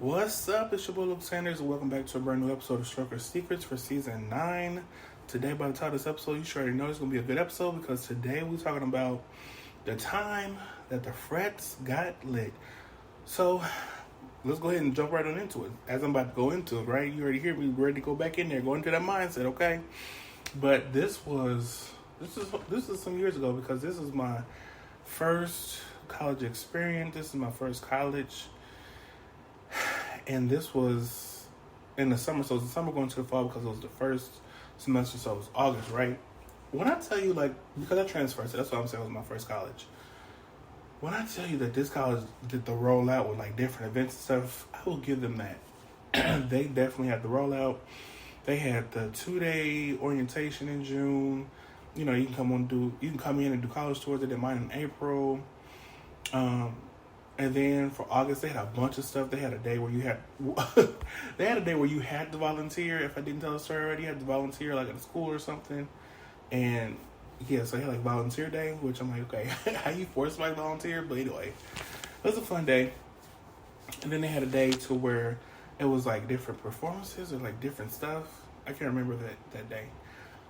What's up? It's your boy Luke Sanders, and welcome back to a brand new episode of Stroker Secrets for Season 9. Today, by the time of this episode, you should already know it's going to be a good episode because today we're talking about the time that the Frats got lit. So, let's go ahead and jump right on into it. As I'm about to go into it, right? You already hear me, ready to go back in there, go into that mindset, okay? But this is some years ago because this is my first college experience. This is my first college. And this was in the summer, so it was the summer going to the fall because it was the first semester, so it was August, right? When I tell you, because I transferred, so that's why I'm saying it was my first college. When I tell you that this college did the rollout with, different events and stuff, I will give them that. They definitely had the rollout. They had the 2-day orientation in June. You know, you can come in and do college tours. They did mine in April. And then for August, they had a bunch of stuff. They had a day where you had, to volunteer. If I didn't tell the story already, you had to volunteer at a school or something. And yeah, so they had volunteer day, which I'm like, okay, how you force my volunteer? But anyway, it was a fun day. And then they had a day to where it was different performances or different stuff. I can't remember that day.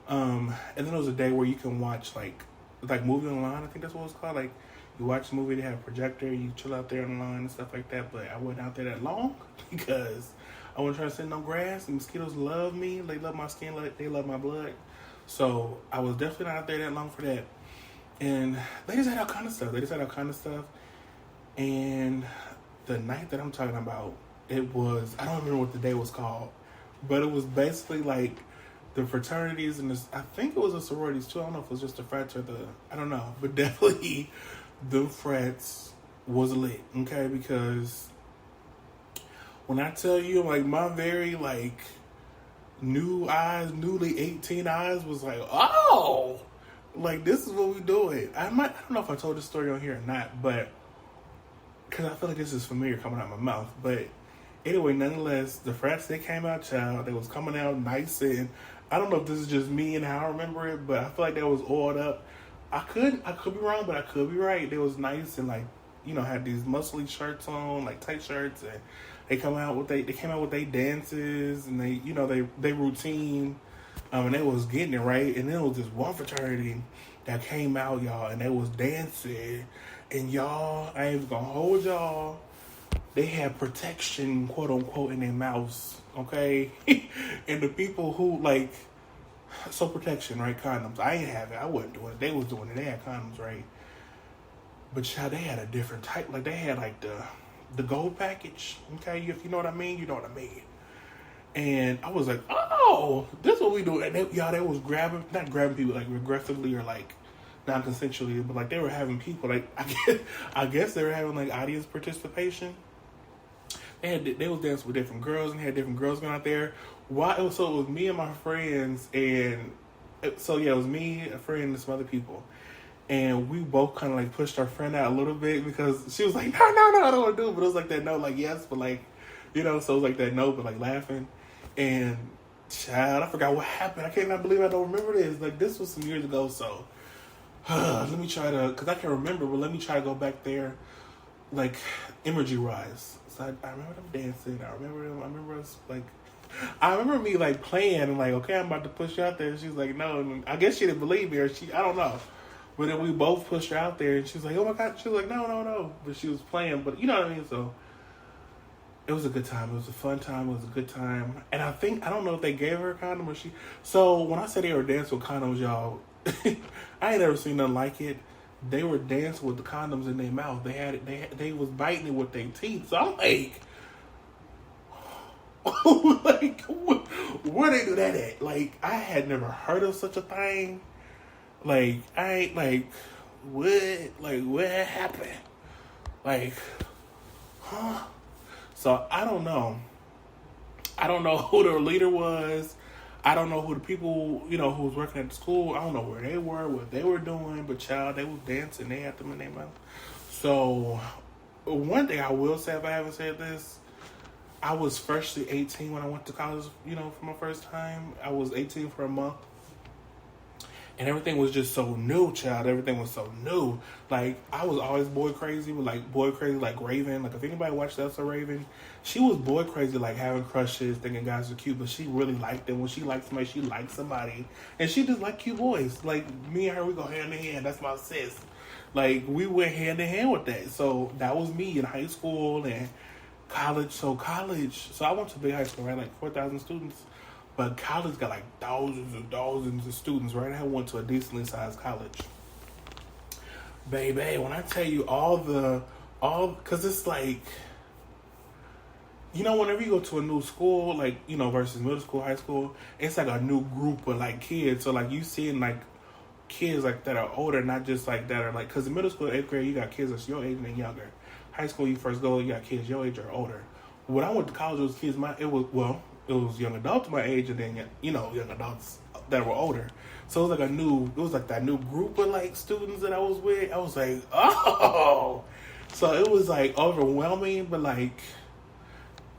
And then there was a day where you can watch movie online. I think that's what it was called. You watch the movie, they have a projector, you chill out there on the line and stuff like that. But I wasn't out there that long because I wasn't trying to sit in no grass. The mosquitoes love me. They love my skin. They love my blood. So I was definitely not out there that long for that. And they just had all kind of stuff. And the night that I'm talking about, it was, I don't remember what the day was called, but it was basically the fraternities and I think it was the sororities too. I don't know if it was just the frats or I don't know, but definitely the frats was lit, okay? Because when I tell you, my very, newly 18 eyes was oh! This is what we doing. I don't know if I told this story on here or not, but, because I feel like this is familiar coming out of my mouth, but anyway, nonetheless, the frats, they came out, child. They was coming out nice, and I don't know if this is just me and how I remember it, but I feel like they was oiled up. I could be wrong, but I could be right. They was nice and had these muscly shirts on, tight shirts, and they came out with their dances and they routine, and they was getting it right. And then it was this one fraternity that came out, y'all, and they was dancing, and y'all, I ain't even gonna hold y'all. They had protection, quote unquote, in their mouths, okay? And the people who so protection, right? Condoms. I ain't have it. I wasn't doing it. They was doing it. They had condoms, right? But child, they had a different type. They had the gold package, okay? If you know what I mean, you know what I mean. And I was like, oh, this is what we do. And they was not grabbing people aggressively or non-consensually, but they were having people I guess they were having audience participation. They was dancing with different girls and had different girls going out there. It was me and my friends, and so yeah, it was me, a friend, and some other people, and we both kind of pushed our friend out a little bit because she was like, no, I don't want to do it, but it was that no, yes, but so it was that no, but laughing, and child, I forgot what happened. I cannot believe I don't remember this. This was some years ago, so let me try to, because I can't remember, but let me try to go back there, imagery wise. So I remember them dancing. I remember us I remember me playing and okay, I'm about to push you out there. And she's like, no. And I guess she didn't believe me, or I don't know. But then we both pushed her out there, and she was like, oh my God. She was like, no. But she was playing. But you know what I mean. So it was a good time. It was a fun time. It was a good time. And I don't know if they gave her a condom or she. So when I said they were dancing with condoms, y'all, I ain't ever seen nothing like it. They were dancing with the condoms in their mouth. They had it. They was biting it with their teeth. So I'm where they do that at? I had never heard of such a thing. I ain't what happened? Huh? So I don't know. I don't know who their leader was. I don't know who the people, who was working at the school. I don't know where they were, what they were doing. But, child, they was dancing. They had them in their mouth. So, one thing I will say, if I haven't said this, I was freshly 18 when I went to college, for my first time. I was 18 for a month. And everything was just so new, child. Everything was so new. Like, I was always boy crazy with, like, Raven. Like, if anybody watched that, so Raven, she was boy crazy, like, having crushes, thinking guys were cute, but she really liked them. When she liked somebody, she liked somebody. And she just liked cute boys. Like, me and her, we go hand in hand. That's my sis. Like, we went hand in hand with that. So, that was me in high school and college. So, I went to big high school, right? Like, 4,000 students. But college got like thousands and thousands of students, right? I went to a decently sized college. Baby, when I tell you because it's like, whenever you go to a new school, like, versus middle school, high school, it's like a new group of like kids. So like you seeing like kids like that are older, not just like that are like, because in middle school, 8th grade, you got kids that's your age and younger. High school, you first go, you got kids your age or older. When I went to college, it was kids it was young adults my age, and then young adults that were older. So it was like that new group of like students that I was with. I was like, oh, so it was like overwhelming, but like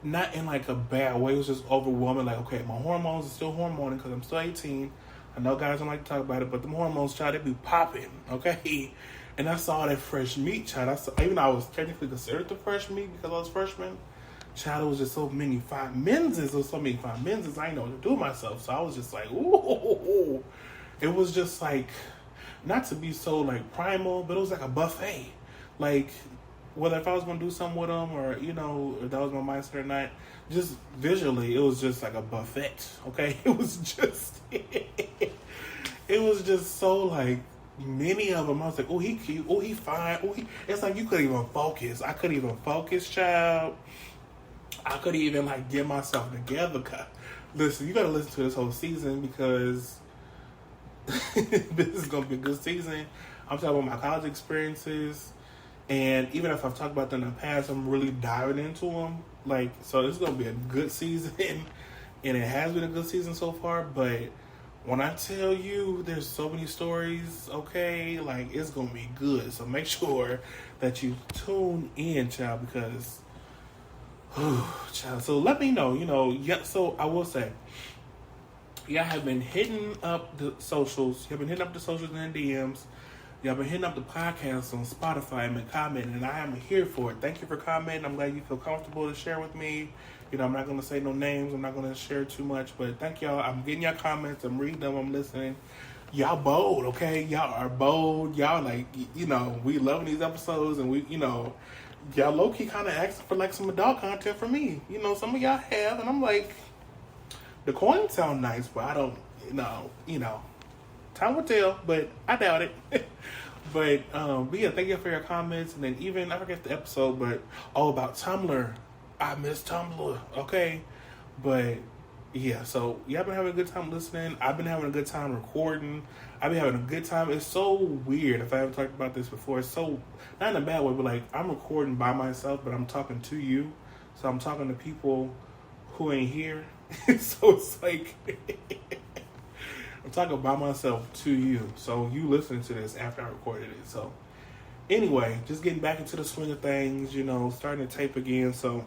not in like a bad way. It was just overwhelming. Like, okay, my hormones are still hormoning because I'm still 18. I know guys don't like to talk about it, but the hormones, child, they be popping, okay. And I saw that fresh meat, child. Even though I was technically considered the fresh meat because I was freshman. Child, it was just so many fine menses. I didn't know what to do with myself. So I was just like, ooh. It was just like, not to be so like primal, but it was like a buffet. Like, whether if I was going to do something with them or, if that was my mindset or not, just visually, it was just like a buffet, okay? It was just so like, many of them, I was like, oh, he cute, oh, he fine, it's like you couldn't even focus. I couldn't even focus, child. I couldn't even like get myself together. Listen, you gotta listen to this whole season because this is gonna be a good season. I'm talking about my college experiences, and even if I've talked about them in the past, I'm really diving into them. Like, so this is gonna be a good season, and it has been a good season so far. But when I tell you, there's so many stories. Okay, like it's gonna be good. So make sure that you tune in, child, because. Child. So let me know, so I will say, y'all have been hitting up the socials. Y'all been hitting up the socials and the DMs. Y'all been hitting up the podcast on Spotify and been commenting, and I am here for it. Thank you for commenting. I'm glad you feel comfortable to share with me. I'm not going to say no names. I'm not going to share too much, but thank y'all. I'm getting y'all comments. I'm reading them. I'm listening. Y'all bold, okay? Y'all are bold. Y'all like, we loving these episodes, and we, y'all low-key kind of asking for like some adult content for me. Some of y'all have, and I'm like, the coins sound nice, but I don't, time will tell, but I doubt it. but yeah, thank you for your comments. And then even, I forget the episode, but about Tumblr. I miss Tumblr, okay? But yeah, so y'all been having a good time listening. I've been having a good time recording. I've been having a good time. It's so weird. If I haven't talked about this before, it's so, not in a bad way, but like I'm recording by myself, but I'm talking to you. So I'm talking to people who ain't here. So it's like, I'm talking by myself to you. So you listening to this after I recorded it. So anyway, just getting back into the swing of things, starting to tape again. So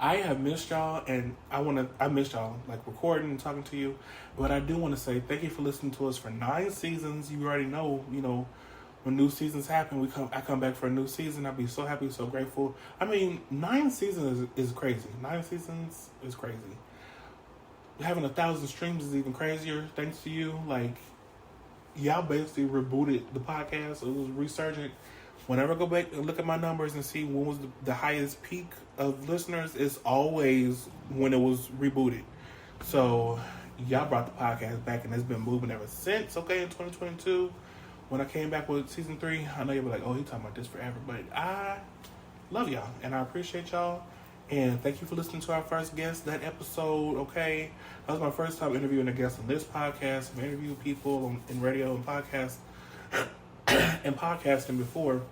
I have missed y'all, and I missed y'all, like recording and talking to you. But I do want to say thank you for listening to us for 9 seasons. You already know, when new seasons happen, I come back for a new season. I'll be so happy, so grateful. I mean, 9 seasons is crazy. 9 seasons is crazy. Having 1,000 streams is even crazier, thanks to you. Like, y'all basically rebooted the podcast. So it was resurgent. Whenever I go back and look at my numbers and see when was the highest peak of listeners, it's always when it was rebooted. So y'all brought the podcast back, and it's been moving ever since. Okay, in 2022, when I came back with season 3, I know you'll be like, oh, he's talking about this forever. But I love y'all, and I appreciate y'all. And thank you for listening to our first guest, that episode, okay? That was my first time interviewing a guest on this podcast. I've interviewed people in radio and podcast and podcasting before.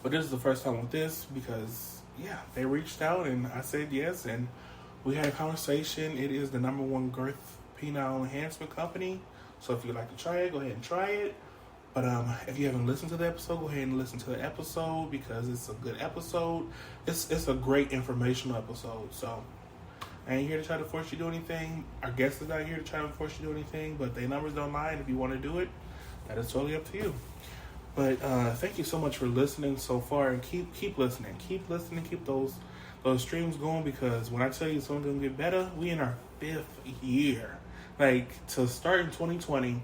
But this is the first time with this because, yeah, they reached out and I said yes. And we had a conversation. It is the #1 girth penile enhancement company. So if you'd like to try it, go ahead and try it. But if you haven't listened to the episode, go ahead and listen to the episode because it's a good episode. It's a great informational episode. So I ain't here to try to force you to do anything. Our guest is not here to try to force you to do anything, but their numbers don't lie. And if you want to do it, that is totally up to you. But thank you so much for listening so far, and keep listening. Keep listening. Keep those streams going, because when I tell you it's only going to get better, we in our 5th year. Like, to start in 2020,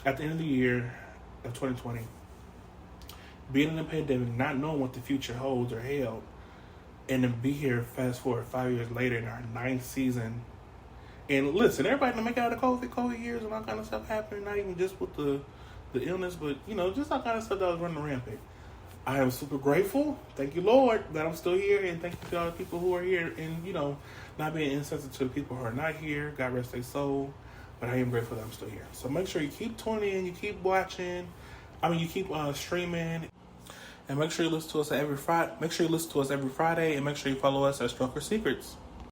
at the end of the year of 2020, being in a pandemic, not knowing what the future holds or held, and to be here, fast forward 5 years later in our 9th season. And listen, everybody to make out of COVID years and all kind of stuff happening, not even just with the illness, but, just all kind of stuff that was running rampant. I am super grateful. Thank you, Lord, that I'm still here, and thank you to all the people who are here, and, not being insensitive to the people who are not here. God rest their soul. But I am grateful that I'm still here. So make sure you keep tuning in, you keep watching. You keep streaming. And make sure you listen to us every Friday. Make sure you listen to us every Friday, and make sure you follow us at Stroker Secrets.